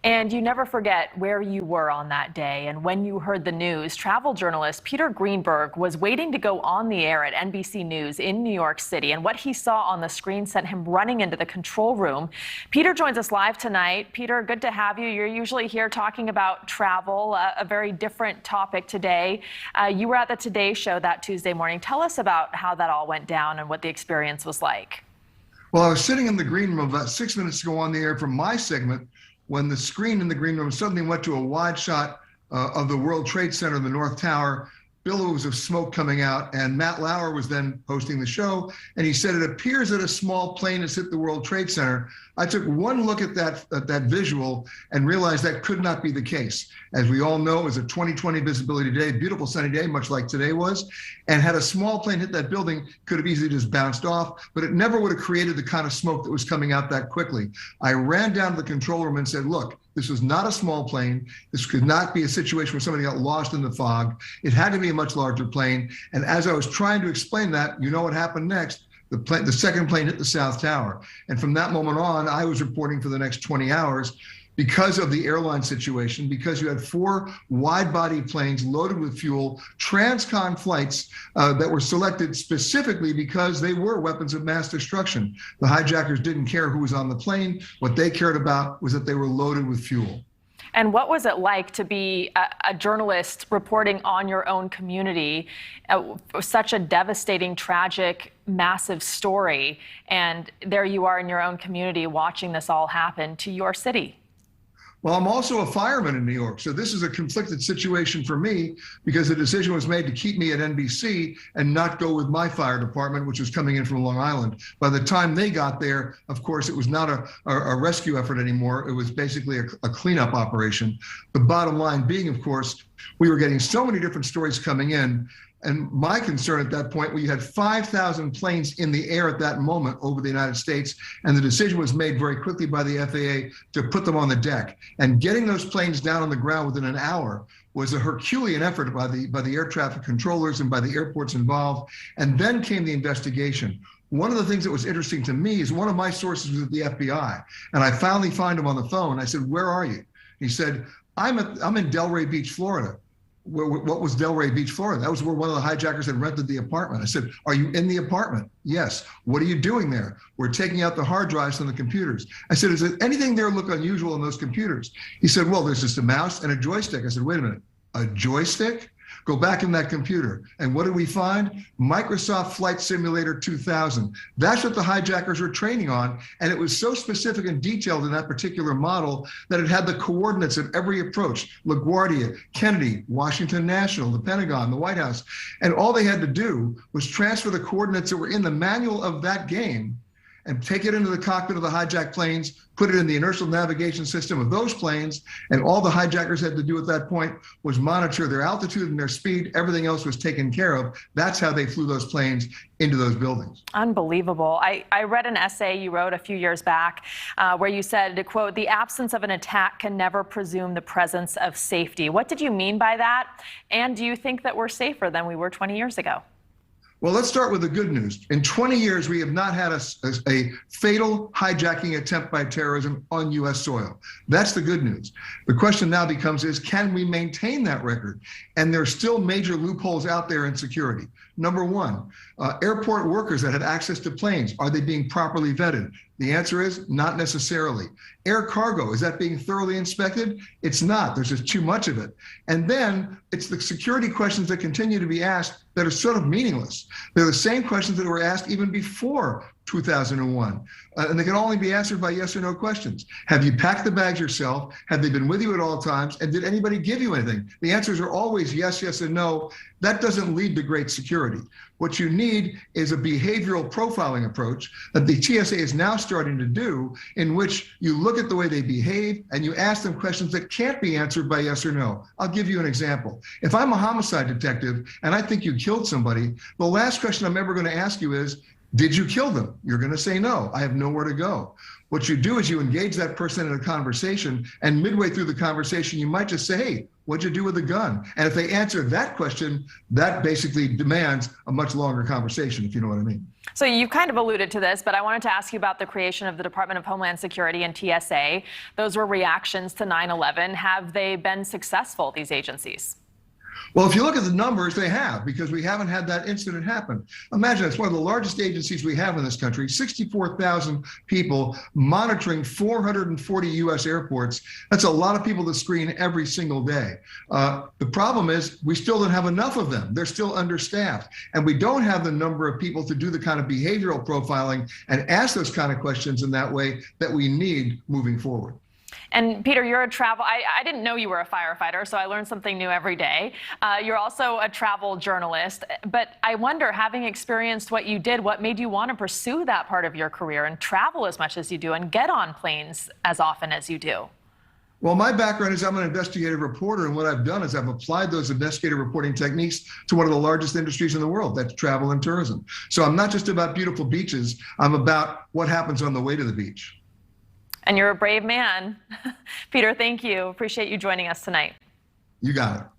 And you never forget where you were on that day and when you heard the news. Travel journalist Peter Greenberg was waiting to go on the air at NBC News in New York City, and what he saw on the screen sent him running into the control room. Peter joins us live tonight. Peter, good to have you. You're usually here talking about travel, a very different topic today. You were at the Today Show that Tuesday morning. Tell us about how that all went down and what the experience was like. Well, I was sitting in the green room about 6 minutes to go on the air for my segment when the screen in the green room suddenly went to a wide shot of the World Trade Center in the North Tower, billows of smoke coming out, and Matt Lauer was then hosting the show, and he said, "It appears that a small plane has hit the World Trade Center." I took one look at that visual and realized that could not be the case. As we all know, it was a 20/20 visibility day, beautiful sunny day, much like today was, and had a small plane hit that building, could have easily just bounced off, but it never would have created the kind of smoke that was coming out that quickly. I ran down to the control room and said, "Look, this was not a small plane. This could not be a situation where somebody got lost in the fog. It had to be a much larger plane." And as I was trying to explain that, you know what happened next? The second plane hit the South Tower. And from that moment on, I was reporting for the next 20 hours because of the airline situation, because you had 4 wide-body planes loaded with fuel, transcon flights that were selected specifically because they were weapons of mass destruction. The hijackers didn't care who was on the plane. What they cared about was that they were loaded with fuel. And what was it like to be a journalist reporting on your own community, such a devastating, tragic, massive story, and there you are in your own community watching this all happen to your city? Well, I'm also a fireman in New York, so this is a conflicted situation for me because the decision was made to keep me at NBC and not go with my fire department, which was coming in from Long Island. By the time they got there, of course, it was not a rescue effort anymore. It was basically a cleanup operation. The bottom line being, of course, we were getting so many different stories coming in. And my concern at that point, we had 5,000 planes in the air at that moment over the United States, and the decision was made very quickly by the FAA to put them on the deck. And getting those planes down on the ground within an hour was a Herculean effort by the air traffic controllers and by the airports involved. And then came the investigation. One of the things that was interesting to me is one of my sources was at the FBI, and I finally find him on the phone. I said, "Where are you?" He said, I'm in Delray Beach, Florida." What was Delray Beach, Florida? That was where one of the hijackers had rented the apartment. I said, "Are you in the apartment?" "Yes." "What are you doing there?" "We're taking out the hard drives from the computers." I said, "Is there anything there look unusual in those computers?" He said, "Well, there's just a mouse and a joystick." I said, "Wait a minute, a joystick?" Go back in that computer. And what did we find? Microsoft Flight Simulator 2000. That's what the hijackers were training on. And it was so specific and detailed in that particular model that it had the coordinates of every approach. LaGuardia, Kennedy, Washington National, the Pentagon, the White House. And all they had to do was transfer the coordinates that were in the manual of that game and take it into the cockpit of the hijacked planes, put it in the inertial navigation system of those planes, and all the hijackers had to do at that point was monitor their altitude and their speed. Everything else was taken care of. That's how they flew those planes into those buildings. Unbelievable. I read an essay you wrote a few years back where you said, quote, "The absence of an attack can never presume the presence of safety." What did you mean by that? And do you think that we're safer than we were 20 years ago? Well, let's start with the good news. In 20 years, we have not had a fatal hijacking attempt by terrorism on U.S. soil. That's the good news. The question now becomes can we maintain that record? And there are still major loopholes out there in security. Number one, airport workers that had access to planes, are they being properly vetted? The answer is not necessarily. Air cargo, is that being thoroughly inspected? It's not. There's just too much of it. And then it's the security questions that continue to be asked that are sort of meaningless. They're the same questions that were asked even before 2001. And they can only be answered by yes or no questions. Have you packed the bags yourself? Have they been with you at all times? And did anybody give you anything? The answers are always yes, yes, and no. That doesn't lead to great security. What you need is a behavioral profiling approach that the TSA is now starting to do, in which you look at the way they behave and you ask them questions that can't be answered by yes or no. I'll give you an example. If I'm a homicide detective and I think you killed somebody, the last question I'm ever going to ask you is, did you kill them? You're going to say no. I have nowhere to go. what you do is you engage that person in a conversation, and midway through the conversation, you might just say, hey, what'd you do with the gun? And if they answer that question, that basically demands a much longer conversation, if you know what I mean. So you kind of alluded to this, but I wanted to ask you about the creation of the Department of Homeland Security and TSA. Those were reactions to 9/11. Have they been successful, these agencies? Well, if you look at the numbers, they have, because we haven't had that incident happen. Imagine, it's one of the largest agencies we have in this country, 64,000 people monitoring 440 U.S. airports. That's a lot of people to screen every single day. The problem is we still don't have enough of them. They're still understaffed. And we don't have the number of people to do the kind of behavioral profiling and ask those kind of questions in that way that we need moving forward. And Peter, you're a I didn't know you were a firefighter, so I learned something new every day. You're also a travel journalist, but I wonder, having experienced what you did, what made you want to pursue that part of your career and travel as much as you do and get on planes as often as you do? Well, my background is I'm an investigative reporter, and what I've done is I've applied those investigative reporting techniques to one of the largest industries in the world, that's travel and tourism. So I'm not just about beautiful beaches, I'm about what happens on the way to the beach. And you're a brave man. Peter, thank you. Appreciate you joining us tonight. You got it.